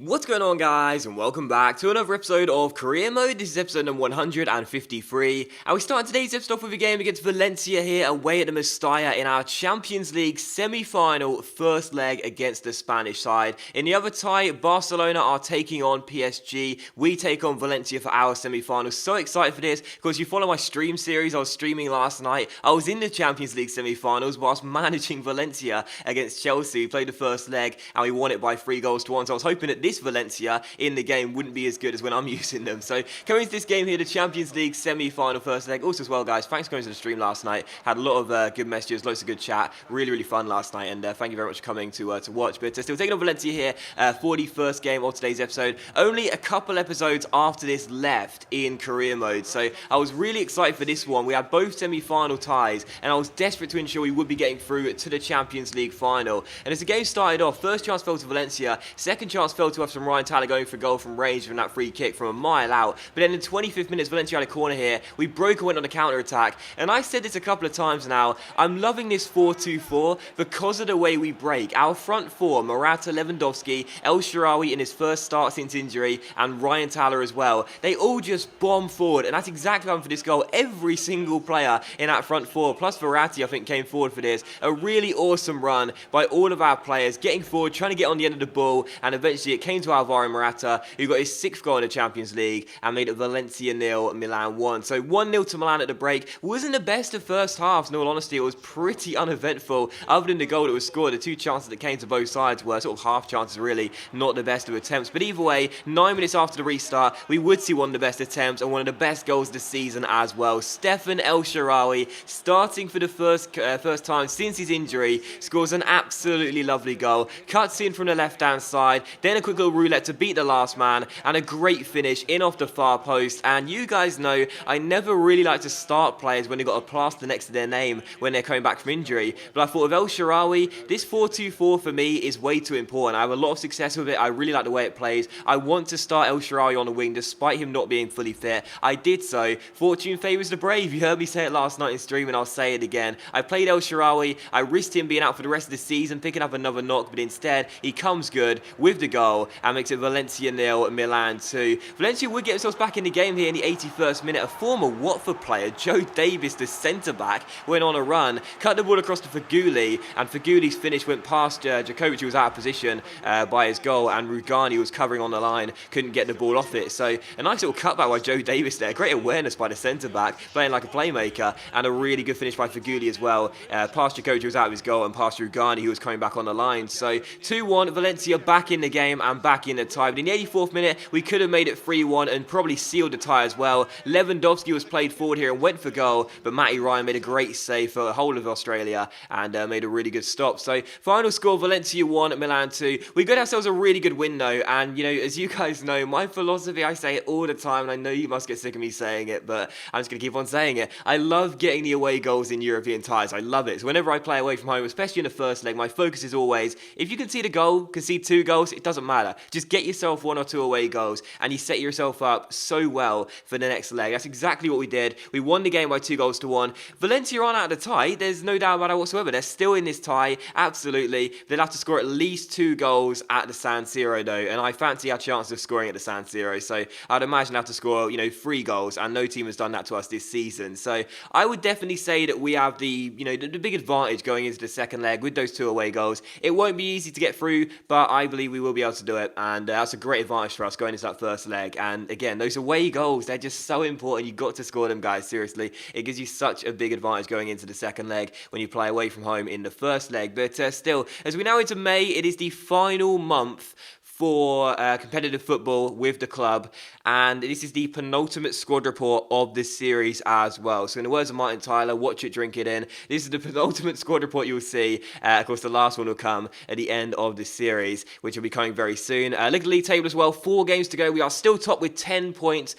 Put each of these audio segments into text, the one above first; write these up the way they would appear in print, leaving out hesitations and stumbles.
What's going on, guys, and welcome back to another episode of Career Mode. This is episode number 153, and we start today's episode off with a game against Valencia here away at the Mestalla in our Champions League semi-final first leg against the Spanish side. In the other tie, Barcelona are taking on PSG. We take on Valencia for our semi-final. So excited for this, because you follow my stream series. I was streaming last night. I was in the Champions League semi-finals whilst managing Valencia against Chelsea. We played the first leg, and we won it by 3-1. So I was hoping that this Valencia in the game wouldn't be as good as when I'm using them. So coming into this game here, the Champions League semi-final first leg. Also as well, guys, thanks for coming to the stream last night. Had a lot of good messages, lots of good chat. Really fun last night, and thank you very much for coming to watch. But still taking on Valencia here for the first game of today's episode. Only a couple episodes after this left in career mode, so I was really excited for this one. We had both semi-final ties, and I was desperate to ensure we would be getting through to the Champions League final. And as the game started off, first chance fell to Valencia, second chance fell to us from Ryan Tyler going for goal from range from that free kick from a mile out. But then in the 25th minute, Valencia had a corner here. We broke and went on a counter-attack. And I said this a couple of times now, I'm loving this 4-2-4 because of the way we break. Our front four, Morata, Lewandowski, El Shaarawy in his first start since injury, and Ryan Tyler as well. They all just bomb forward, and that's exactly what I'm for this goal. Every single player in that front four, plus Verratti, I think, came forward for this. A really awesome run by all of our players, getting forward, trying to get on the end of the ball, and eventually it came to Alvaro Morata, who got his 6th goal in the Champions League and made it Valencia 0, Milan 1. So 1-0 to Milan at the break. Wasn't the best of first halves, in all honesty. It was pretty uneventful. Other than the goal that was scored, the two chances that came to both sides were sort of half chances, really, not the best of attempts. But either way, 9 minutes after the restart, we would see one of the best attempts and one of the best goals of the season as well. Stefan El Shaarawy, starting for the first time since his injury, scores an absolutely lovely goal. Cuts in from the left-hand side, then a quick little roulette to beat the last man, and a great finish in off the far post. And you guys know I never really like to start players when they've got a plaster next to their name when they're coming back from injury, but I thought with El Shaarawy, this 4-2-4 for me is way too important. I have a lot of success with it. I really like the way it plays. I want to start El Shaarawy on the wing despite him not being fully fit. I did so. Fortune favours the brave. You heard me say it last night in stream, and I'll say it again. I played El Shaarawy. I risked him being out for the rest of the season, picking up another knock, but instead he comes good with the goal and makes it Valencia 0, Milan 2. Valencia would get themselves back in the game here in the 81st minute. A former Watford player, Joe Davis, the centre-back, went on a run, cut the ball across to Faguli, and Faguli's finish went past Djokovic, who was out of position by his goal, and Rugani was covering on the line, couldn't get the ball off it. So a nice little cutback by Joe Davis there. Great awareness by the centre-back, playing like a playmaker, and a really good finish by Faguli as well, past Djokovic, who was out of his goal, and past Rugani, who was coming back on the line. So 2-1, Valencia back in the game and back in the tie. But in the 84th minute, we could have made it 3-1 and probably sealed the tie as well. Lewandowski was played forward here and went for goal, but Matty Ryan made a great save for the whole of Australia and made a really good stop. So final score, Valencia 1, Milan 2. We got ourselves a really good win though, and you know, as you guys know, my philosophy, I say it all the time, and I know you must get sick of me saying it, but I'm just going to keep on saying it. I love getting the away goals in European ties. I love it. So whenever I play away from home, especially in the first leg, my focus is always, if you concede a goal, concede 2 goals, it doesn't matter. Just get yourself 1 or 2 away goals, and you set yourself up so well for the next leg. That's exactly what we did. We won the game by 2-1. Valencia aren't out of the tie. There's no doubt about it whatsoever. They're still in this tie, absolutely. They'll have to score at least 2 goals at the San Siro though, and I fancy our chances of scoring at the San Siro. So I'd imagine they have to score, 3 goals, and no team has done that to us this season. So I would definitely say that we have the big advantage going into the second leg with those 2 away goals. It won't be easy to get through, but I believe we will be able to do it, and that's a great advantage for us going into that first leg. And again, those away goals, they're just so important. You've got to score them, guys. Seriously, it gives you such a big advantage going into the second leg when you play away from home in the first leg. But still, as we now into May, it is the final month for competitive football with the club, and this is the penultimate squad report of this series as well. So in the words of Martin Tyler, watch it, drink it in. This is the penultimate squad report you will see. Of course, the last one will come at the end of this series, which will be coming very soon. Look at the league table as well. 4 games to go. We are still top with 10 points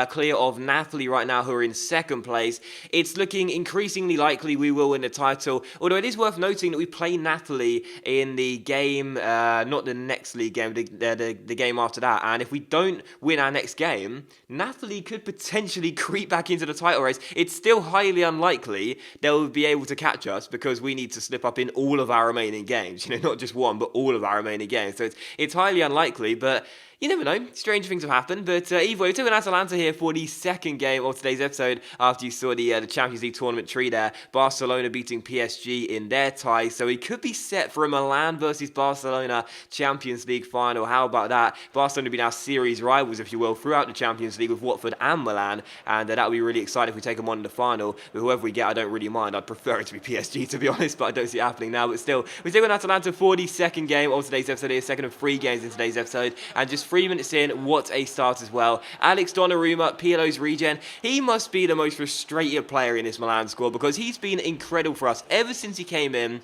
clear of Napoli right now, who are in 2nd place. It's looking increasingly likely we will win the title, although it is worth noting that we play Napoli in the game, not the next league game, the the game after that. And if we don't win our next game, Napoli could potentially creep back into the title race. It's still highly unlikely they'll be able to catch us because we need to slip up in all of our remaining games. Not just one, but all of our remaining games. So it's highly unlikely, but you never know. Strange things have happened. But either way, we're taking Atalanta here for the second game of today's episode after you saw the Champions League tournament tree there. Barcelona beating PSG in their tie. So we could be set for a Milan versus Barcelona Champions League final. How about that? Barcelona being our series rivals, if you will, throughout the Champions League with Watford and Milan. And that would be really exciting if we take them on in the final. But whoever we get, I don't really mind. I'd prefer it to be PSG, to be honest, but I don't see it happening now. But still, we're taking Atalanta for the second game of today's episode here. Second of 3 games in today's episode. And just 3 minutes in, what a start as well. Alex Donnarumma, Pirlo's regen. He must be the most frustrated player in this Milan squad because he's been incredible for us ever since he came in.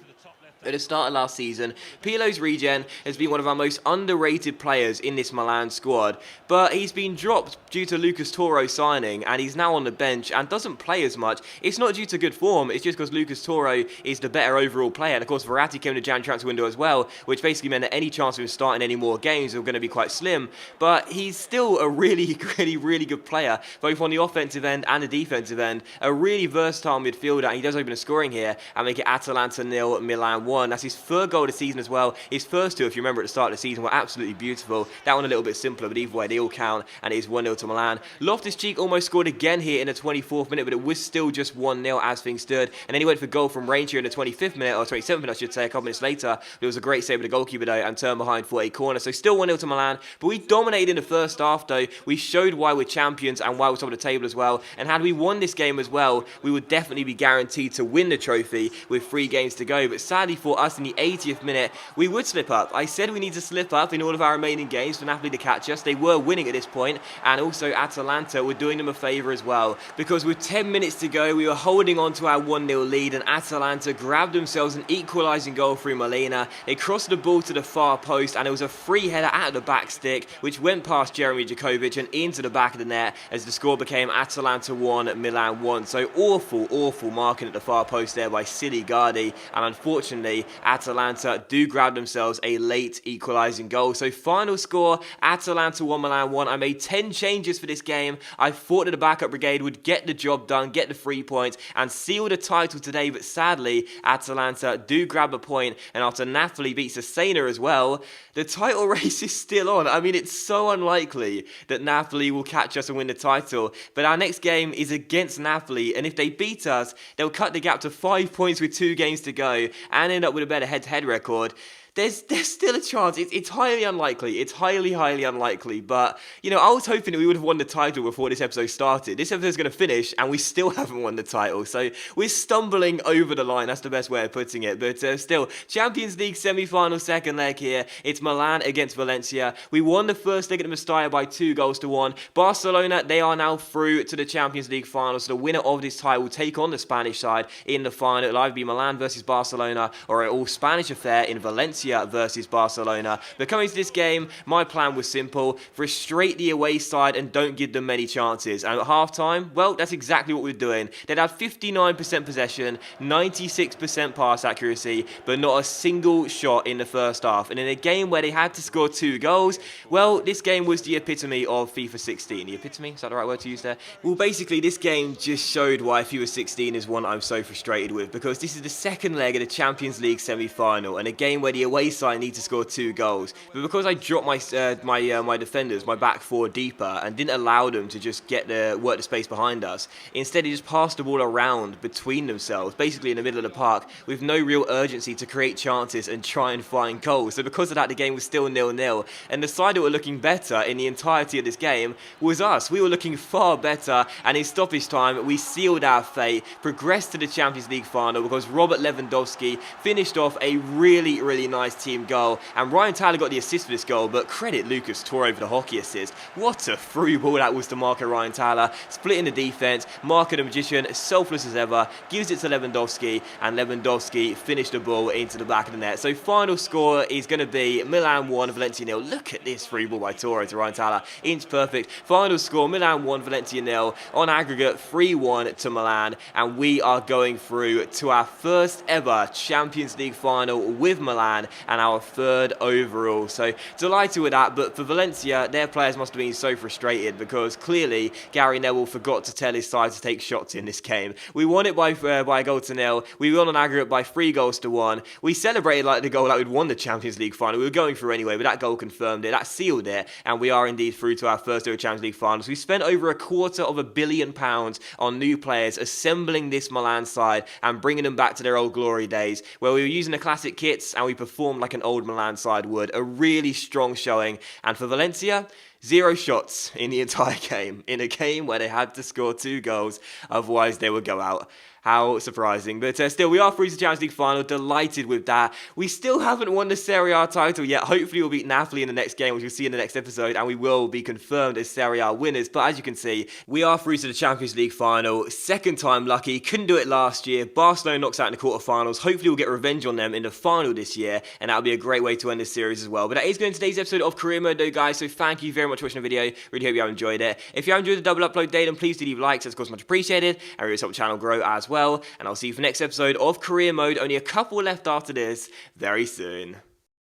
At the start of last season, Pirlo's regen has been one of our most underrated players in this Milan squad, but he's been dropped due to Lucas Touro signing, and he's now on the bench and doesn't play as much. It's not due to good form, it's just because Lucas Touro is the better overall player, and of course Verratti came to Jan transfer window as well, which basically meant that any chance of him starting any more games were going to be quite slim, but he's still a really good player, both on the offensive end and the defensive end, a really versatile midfielder, and he does open a scoring here and make it Atalanta 0, Milan 1. That's his 3rd goal of the season as well. His first 2, if you remember at the start of the season, were absolutely beautiful. That one a little bit simpler, but either way, they all count, and it is 1-0 to Milan. Loftus-Cheek almost scored again here in the 24th minute, but it was still just 1-0 as things stood. And then he went for goal from range here in the 25th minute, or 27th minute, I should say, a couple minutes later. It was a great save of the goalkeeper, though, and turned behind for a corner. So still 1-0 to Milan, but we dominated in the first half, though. We showed why we're champions and why we're top of the table as well. And had we won this game as well, we would definitely be guaranteed to win the trophy with 3 games to go. But sadly for us, in the 80th minute, we would slip up. I said we need to slip up in all of our remaining games for Napoli to catch us. They were winning at this point, and also Atalanta were doing them a favour as well, because with 10 minutes to go, we were holding on to our 1-0 lead, and Atalanta grabbed themselves an equalising goal through Molina. They crossed the ball to the far post, and it was a free header at the back stick, which went past Jeremy Djokovic and into the back of the net, as the score became Atalanta 1, Milan 1. So awful marking at the far post there by Silly Gardi, and unfortunately, Atalanta do grab themselves a late equalising goal. So final score, Atalanta 1, Milan 1. I made 10 changes for this game. I thought that the backup brigade would get the job done, get the 3 points, and seal the title today, but sadly, Atalanta do grab a point, and after Napoli beats Cesena as well, the title race is still on. I mean, it's so unlikely that Napoli will catch us and win the title, but our next game is against Napoli, and if they beat us, they'll cut the gap to 5 points with 2 games to go, and end up with a better head-to-head record. There's still a chance. It's highly unlikely. It's highly unlikely. But, I was hoping that we would have won the title before this episode started. This episode's going to finish, and we still haven't won the title. So we're stumbling over the line. That's the best way of putting it. But still, Champions League semi-final second leg here. It's Milan against Valencia. We won the first leg at the Mestalla by 2-1. Barcelona, they are now through to the Champions League final. So the winner of this tie will take on the Spanish side in the final. It'll either be Milan versus Barcelona or an all-Spanish affair in Valencia versus Barcelona. But coming to this game, my plan was simple: frustrate the away side and don't give them many chances. And at half-time, well, that's exactly what we're doing. They'd had 59% possession, 96% pass accuracy, but not a single shot in the first half. And in a game where they had to score 2 goals, well, this game was the epitome of FIFA 16. The epitome? Is that the right word to use there? Well, basically, this game just showed why FIFA 16 is one I'm so frustrated with, because this is the second leg of the Champions League semi-final, and a game where the away side need to score 2 goals. But because I dropped my defenders, my back 4 deeper, and didn't allow them to just work the space behind us, instead they just passed the ball around between themselves, basically in the middle of the park, with no real urgency to create chances and try and find goals. So because of that, the game was still 0-0, and the side that were looking better in the entirety of this game was us. We were looking far better, and in stoppage time, we sealed our fate, progressed to the Champions League final because Robert Lewandowski finished off a really nice team goal, and Ryan Tyler got the assist for this goal, but credit Lucas Touro for the hockey assist. What a through ball that was to Marco Ryan Tyler, splitting the defence, Marco the Magician, selfless as ever, gives it to Lewandowski, and Lewandowski finished the ball into the back of the net. So final score is going to be Milan 1, Valencia 0. Look at this through ball by Touro to Ryan Tyler, inch perfect. Final score, Milan 1, Valencia 0, on aggregate 3-1 to Milan, and we are going through to our first ever Champions League final with Milan, and our 3rd overall. So delighted with that, but for Valencia, their players must have been so frustrated because clearly Gary Neville forgot to tell his side to take shots in this game. We won it by a goal to nil. We won on aggregate by 3 goals to 1. We celebrated like the goal that we'd won the Champions League final. We were going through anyway, but that goal confirmed it. That sealed it, and we are indeed through to our first ever Champions League finals. We spent over £250 million on new players, assembling this Milan side and bringing them back to their old glory days, where we were using the classic kits and we performed like an old Milan side would. A really strong showing, and for Valencia, 0 shots in the entire game, in a game where they had to score 2 goals, otherwise they would go out. How surprising. But still, we are through to the Champions League final. Delighted with that. We still haven't won the Serie A title yet. Hopefully, we'll beat Napoli in the next game, which you'll see in the next episode, and we will be confirmed as Serie A winners. But as you can see, we are through to the Champions League final. 2nd time lucky. Couldn't do it last year. Barcelona knocks out in the quarterfinals. Hopefully, we'll get revenge on them in the final this year, and that'll be a great way to end this series as well. But that is going to today's episode of Career Mode, though, guys. So thank you very much for watching the video. Really hope you have enjoyed it. If you have enjoyed the double upload day, then please do leave likes. That's of course much appreciated, and really help the channel grow as well. And I'll see you for the next episode of Career Mode. Only a couple left after this very soon.